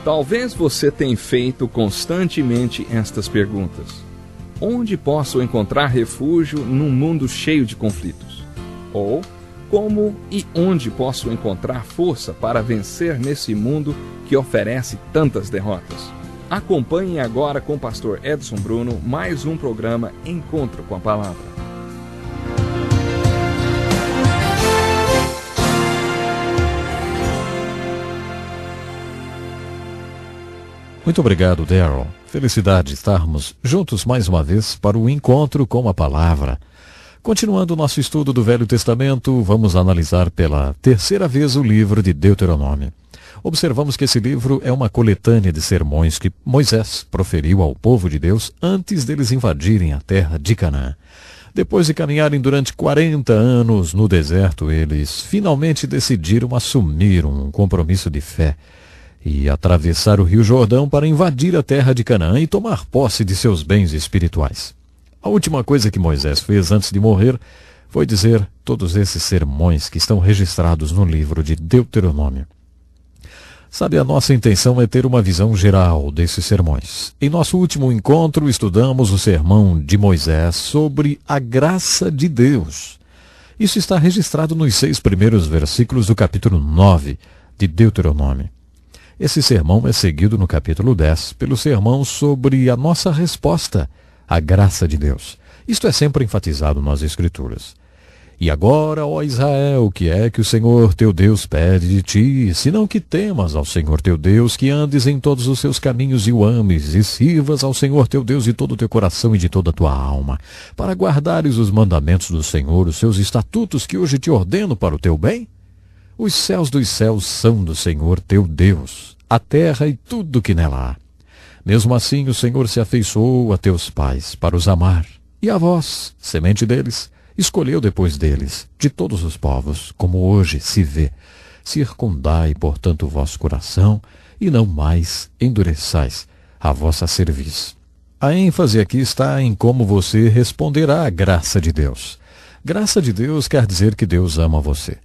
Talvez você tenha feito constantemente estas perguntas. Onde posso encontrar refúgio num mundo cheio de conflitos? Ou, como e onde posso encontrar força para vencer nesse mundo que oferece tantas derrotas? Acompanhe agora com o pastor Edson Bruno mais um programa Encontro com a Palavra. Muito obrigado, Darrell. Felicidade estarmos juntos mais uma vez para o Encontro com a Palavra. Continuando o nosso estudo do Velho Testamento, vamos analisar pela terceira vez o livro de Deuteronômio. Observamos que esse livro é uma coletânea de sermões que Moisés proferiu ao povo de Deus antes deles invadirem a terra de Canaã. Depois de caminharem durante 40 anos no deserto, eles finalmente decidiram assumir um compromisso de fé e atravessar o Rio Jordão para invadir a terra de Canaã e tomar posse de seus bens espirituais. A última coisa que Moisés fez antes de morrer foi dizer todos esses sermões que estão registrados no livro de Deuteronômio. Sabe, a nossa intenção é ter uma visão geral desses sermões. Em nosso último encontro, estudamos o sermão de Moisés sobre a graça de Deus. Isso está registrado nos 6 primeiros versículos do capítulo 9 de Deuteronômio. Esse sermão é seguido no capítulo 10 pelo sermão sobre a nossa resposta à graça de Deus. Isto é sempre enfatizado nas Escrituras. E agora, ó Israel, o que é que o Senhor teu Deus pede de ti, senão que temas ao Senhor teu Deus, que andes em todos os seus caminhos e o ames, e sirvas ao Senhor teu Deus de todo o teu coração e de toda a tua alma, para guardares os mandamentos do Senhor, os seus estatutos que hoje te ordeno para o teu bem? Os céus dos céus são do Senhor teu Deus, a terra e tudo que nela há. Mesmo assim o Senhor se afeiçoou a teus pais para os amar, e a vós, semente deles, escolheu depois deles, de todos os povos, como hoje se vê. Circundai, portanto, o vosso coração, e não mais endureçais a vossa cerviz. A ênfase aqui está em como você responderá à graça de Deus. Graça de Deus quer dizer que Deus ama você.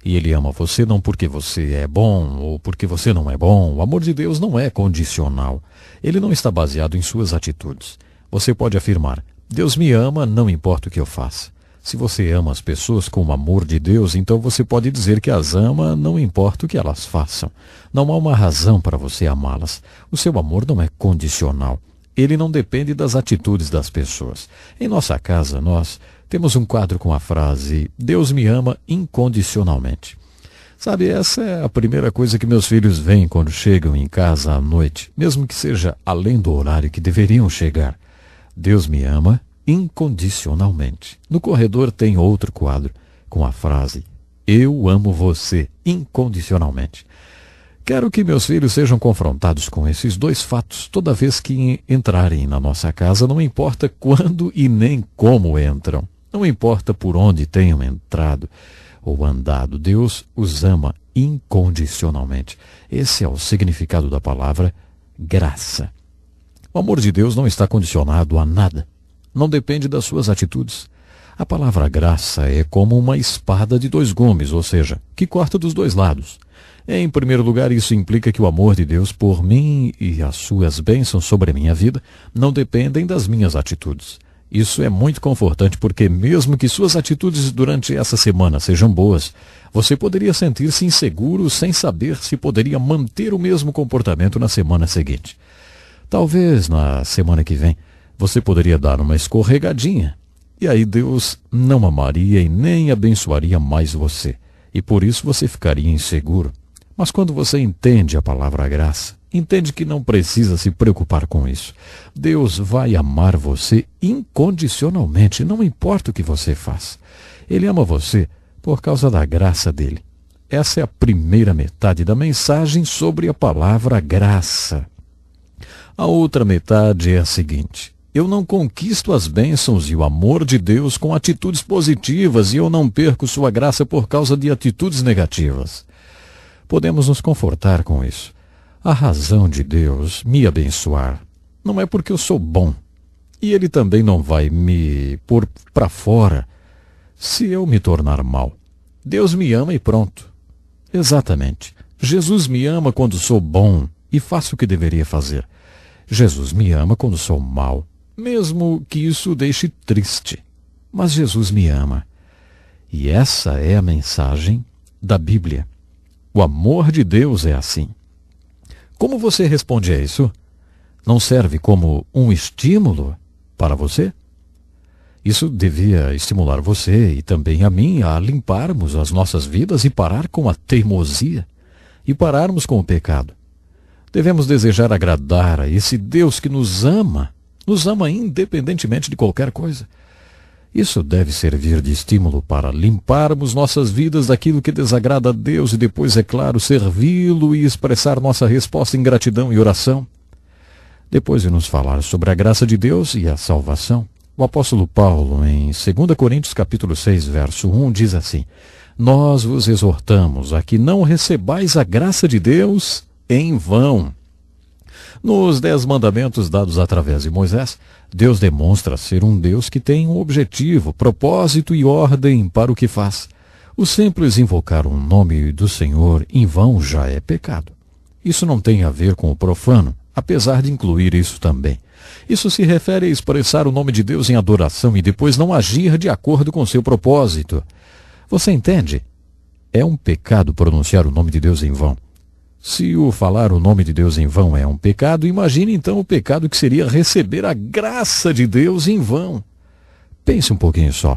E Ele ama você não porque você é bom ou porque você não é bom. O amor de Deus não é condicional. Ele não está baseado em suas atitudes. Você pode afirmar, Deus me ama, não importa o que eu faça. Se você ama as pessoas com o amor de Deus, então você pode dizer que as ama, não importa o que elas façam. Não há uma razão para você amá-las. O seu amor não é condicional. Ele não depende das atitudes das pessoas. Em nossa casa, nós temos um quadro com a frase, Deus me ama incondicionalmente. Sabe, essa é a primeira coisa que meus filhos veem quando chegam em casa à noite, mesmo que seja além do horário que deveriam chegar. Deus me ama incondicionalmente. No corredor tem outro quadro com a frase, eu amo você incondicionalmente. Quero que meus filhos sejam confrontados com esses 2 fatos toda vez que entrarem na nossa casa, não importa quando e nem como entram. Não importa por onde tenham entrado ou andado, Deus os ama incondicionalmente. Esse é o significado da palavra graça. O amor de Deus não está condicionado a nada. Não depende das suas atitudes. A palavra graça é como uma espada de 2 gumes, ou seja, que corta dos 2 lados. Em primeiro lugar, isso implica que o amor de Deus por mim e as suas bênçãos sobre a minha vida não dependem das minhas atitudes. Isso é muito confortante porque mesmo que suas atitudes durante essa semana sejam boas, você poderia sentir-se inseguro sem saber se poderia manter o mesmo comportamento na semana seguinte. Talvez na semana que vem você poderia dar uma escorregadinha e aí Deus não amaria e nem abençoaria mais você e por isso você ficaria inseguro. Mas quando você entende a palavra graça, entende que não precisa se preocupar com isso. Deus vai amar você incondicionalmente, não importa o que você faça. Ele ama você por causa da graça dele. Essa é a primeira metade da mensagem sobre a palavra graça. A outra metade é a seguinte: eu não conquisto as bênçãos e o amor de Deus com atitudes positivas e eu não perco sua graça por causa de atitudes negativas. Podemos nos confortar com isso. A razão de Deus me abençoar não é porque eu sou bom. E Ele também não vai me pôr para fora se eu me tornar mal. Deus me ama e pronto. Exatamente. Jesus me ama quando sou bom e faço o que deveria fazer. Jesus me ama quando sou mau, mesmo que isso o deixe triste. Mas Jesus me ama. E essa é a mensagem da Bíblia. O amor de Deus é assim. Como você responde a isso? Não serve como um estímulo para você? Isso devia estimular você e também a mim a limparmos as nossas vidas e parar com a teimosia e pararmos com o pecado. Devemos desejar agradar a esse Deus que nos ama independentemente de qualquer coisa. Isso deve servir de estímulo para limparmos nossas vidas daquilo que desagrada a Deus e depois, é claro, servi-lo e expressar nossa resposta em gratidão e oração. Depois de nos falar sobre a graça de Deus e a salvação, o apóstolo Paulo, em 2 Coríntios capítulo 6, verso 1, diz assim: Nós vos exortamos a que não recebais a graça de Deus em vão. Nos 10 mandamentos dados através de Moisés, Deus demonstra ser um Deus que tem um objetivo, propósito e ordem para o que faz. O simples invocar o nome do Senhor em vão já é pecado. Isso não tem a ver com o profano, apesar de incluir isso também. Isso se refere a expressar o nome de Deus em adoração e depois não agir de acordo com seu propósito. Você entende? É um pecado pronunciar o nome de Deus em vão. Se o falar o nome de Deus em vão é um pecado, imagine então o pecado que seria receber a graça de Deus em vão. Pense um pouquinho só.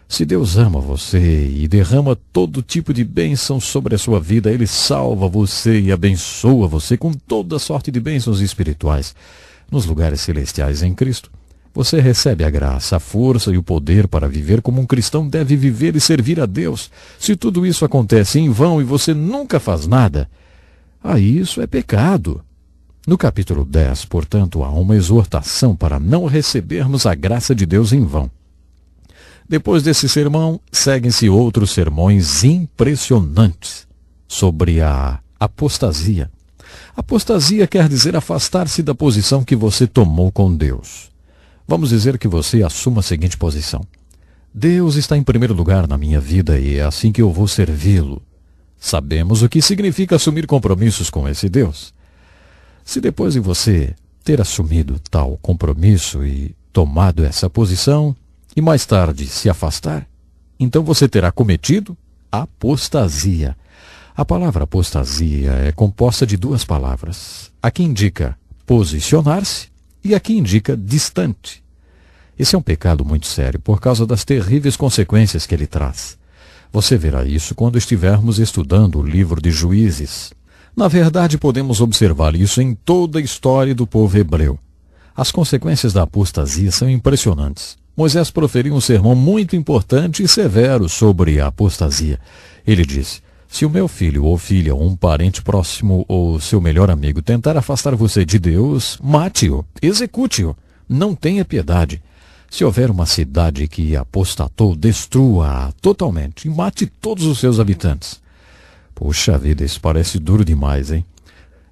Se Deus ama você e derrama todo tipo de bênção sobre a sua vida, Ele salva você e abençoa você com toda sorte de bênçãos espirituais nos lugares celestiais em Cristo. Você recebe a graça, a força e o poder para viver como um cristão deve viver e servir a Deus. Se tudo isso acontece em vão e você nunca faz nada, aí isso é pecado. No capítulo 10, portanto, há uma exortação para não recebermos a graça de Deus em vão. Depois desse sermão, seguem-se outros sermões impressionantes sobre a apostasia. Apostasia quer dizer afastar-se da posição que você tomou com Deus. Vamos dizer que você assuma a seguinte posição: Deus está em primeiro lugar na minha vida e é assim que eu vou servi-lo. Sabemos o que significa assumir compromissos com esse Deus. Se depois de você ter assumido tal compromisso e tomado essa posição, e mais tarde se afastar, então você terá cometido apostasia. A palavra apostasia é composta de 2 palavras. A que indica posicionar-se e a que indica distante. Esse é um pecado muito sério por causa das terríveis consequências que ele traz. Você verá isso quando estivermos estudando o livro de Juízes. Na verdade, podemos observar isso em toda a história do povo hebreu. As consequências da apostasia são impressionantes. Moisés proferiu um sermão muito importante e severo sobre a apostasia. Ele disse: se o meu filho ou filha, ou um parente próximo ou seu melhor amigo tentar afastar você de Deus, mate-o, execute-o, não tenha piedade. Se houver uma cidade que apostatou, destrua-a totalmente e mate todos os seus habitantes. Puxa vida, isso parece duro demais, hein?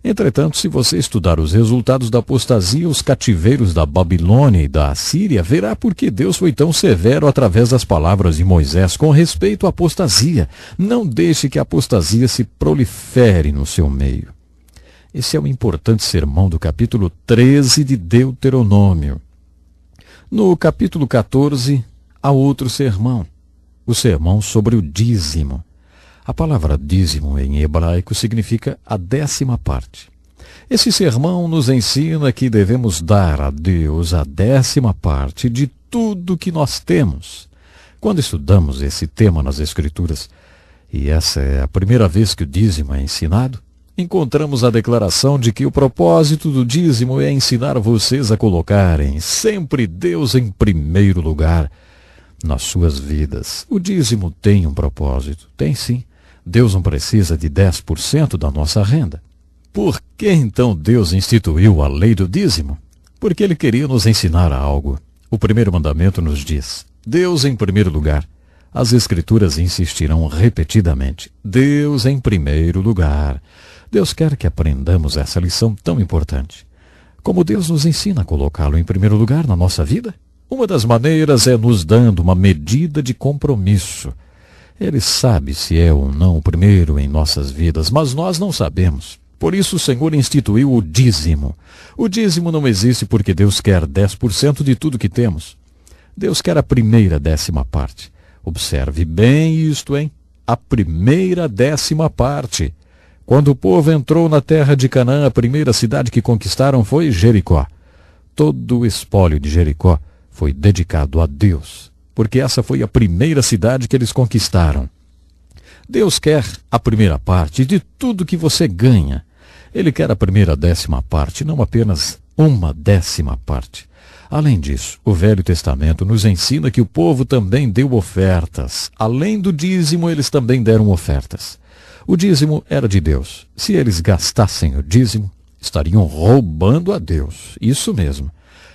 Entretanto, se você estudar os resultados da apostasia, os cativeiros da Babilônia e da Assíria, verá por que Deus foi tão severo através das palavras de Moisés com respeito à apostasia. Não deixe que a apostasia se prolifere no seu meio. Esse é o importante sermão do capítulo 13 de Deuteronômio. No capítulo 14, há outro sermão, o sermão sobre o dízimo. A palavra dízimo em hebraico significa a 10ª parte. Esse sermão nos ensina que devemos dar a Deus a 10ª parte de tudo que nós temos. Quando estudamos esse tema nas Escrituras, e essa é a primeira vez que o dízimo é ensinado, encontramos a declaração de que o propósito do dízimo é ensinar vocês a colocarem sempre Deus em primeiro lugar nas suas vidas. O dízimo tem um propósito, tem sim. Deus não precisa de 10% da nossa renda. Por que então Deus instituiu a lei do dízimo? Porque Ele queria nos ensinar algo. O primeiro mandamento nos diz: Deus em primeiro lugar. As Escrituras insistirão repetidamente: Deus em primeiro lugar. Deus quer que aprendamos essa lição tão importante. Como Deus nos ensina a colocá-lo em primeiro lugar na nossa vida? Uma das maneiras é nos dando uma medida de compromisso. Ele sabe se é ou não o primeiro em nossas vidas, mas nós não sabemos. Por isso o Senhor instituiu o dízimo. O dízimo não existe porque Deus quer 10% de tudo que temos. Deus quer a primeira 10ª parte. Observe bem isto, hein? A primeira 10ª parte. Quando o povo entrou na terra de Canaã, a primeira cidade que conquistaram foi Jericó. Todo o espólio de Jericó foi dedicado a Deus, porque essa foi a primeira cidade que eles conquistaram. Deus quer a primeira parte de tudo que você ganha. Ele quer a primeira 10ª parte, não apenas uma 10ª parte. Além disso, o Velho Testamento nos ensina que o povo também deu ofertas. Além do dízimo, eles também deram ofertas. O dízimo era de Deus. Se eles gastassem o dízimo, estariam roubando a Deus. Isso mesmo.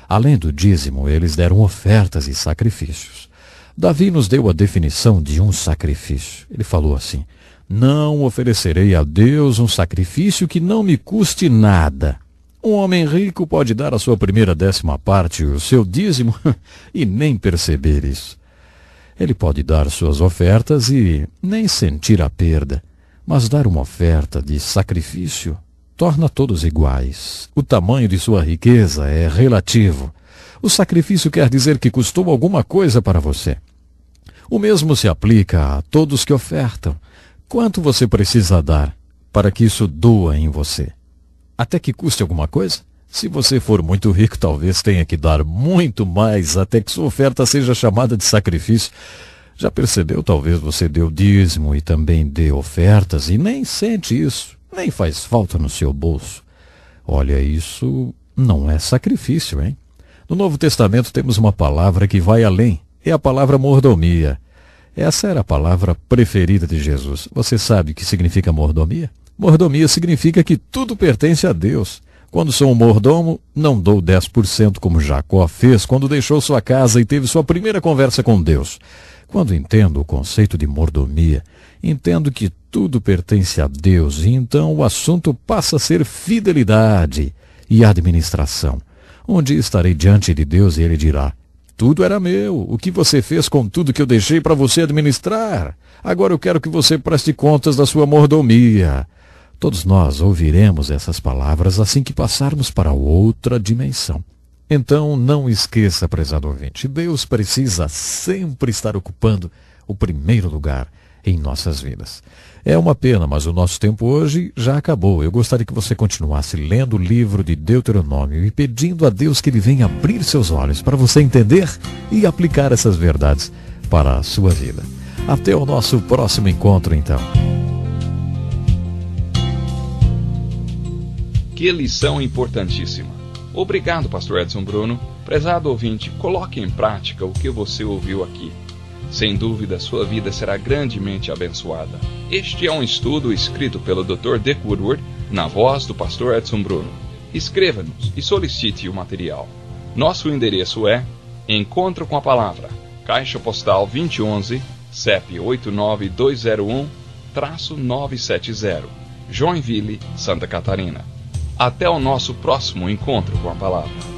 Além do dízimo, eles deram ofertas e sacrifícios. Davi nos deu a definição de um sacrifício. Ele falou assim: não oferecerei a Deus um sacrifício que não me custe nada. Um homem rico pode dar a sua primeira 10ª parte, o seu dízimo, e nem perceber isso. Ele pode dar suas ofertas e nem sentir a perda. Mas dar uma oferta de sacrifício torna todos iguais. O tamanho de sua riqueza é relativo. O sacrifício quer dizer que custou alguma coisa para você. O mesmo se aplica a todos que ofertam. Quanto você precisa dar para que isso doa em você? Até que custe alguma coisa? Se você for muito rico, talvez tenha que dar muito mais até que sua oferta seja chamada de sacrifício. Já percebeu? Talvez você dê o dízimo e também dê ofertas e nem sente isso, nem faz falta no seu bolso. Olha, isso não é sacrifício, hein? No Novo Testamento temos uma palavra que vai além. É a palavra mordomia. Essa era a palavra preferida de Jesus. Você sabe o que significa mordomia? Mordomia significa que tudo pertence a Deus. Quando sou um mordomo, não dou 10% como Jacó fez quando deixou sua casa e teve sua primeira conversa com Deus. Quando entendo o conceito de mordomia, entendo que tudo pertence a Deus e então o assunto passa a ser fidelidade e administração. Um dia estarei diante de Deus e Ele dirá: tudo era meu, o que você fez com tudo que eu deixei para você administrar? Agora eu quero que você preste contas da sua mordomia. Todos nós ouviremos essas palavras assim que passarmos para outra dimensão. Então, não esqueça, prezado ouvinte, Deus precisa sempre estar ocupando o primeiro lugar em nossas vidas. É uma pena, mas o nosso tempo hoje já acabou. Eu gostaria que você continuasse lendo o livro de Deuteronômio e pedindo a Deus que Ele venha abrir seus olhos para você entender e aplicar essas verdades para a sua vida. Até o nosso próximo encontro, então. Que lição importantíssima. Obrigado, pastor Edson Bruno. Prezado ouvinte, coloque em prática o que você ouviu aqui. Sem dúvida, sua vida será grandemente abençoada. Este é um estudo escrito pelo Dr. Dick Woodward, na voz do pastor Edson Bruno. Escreva-nos e solicite o material. Nosso endereço é Encontro com a Palavra, Caixa Postal 2011, CEP 89201-970, Joinville, Santa Catarina. Até o nosso próximo encontro com a Palavra.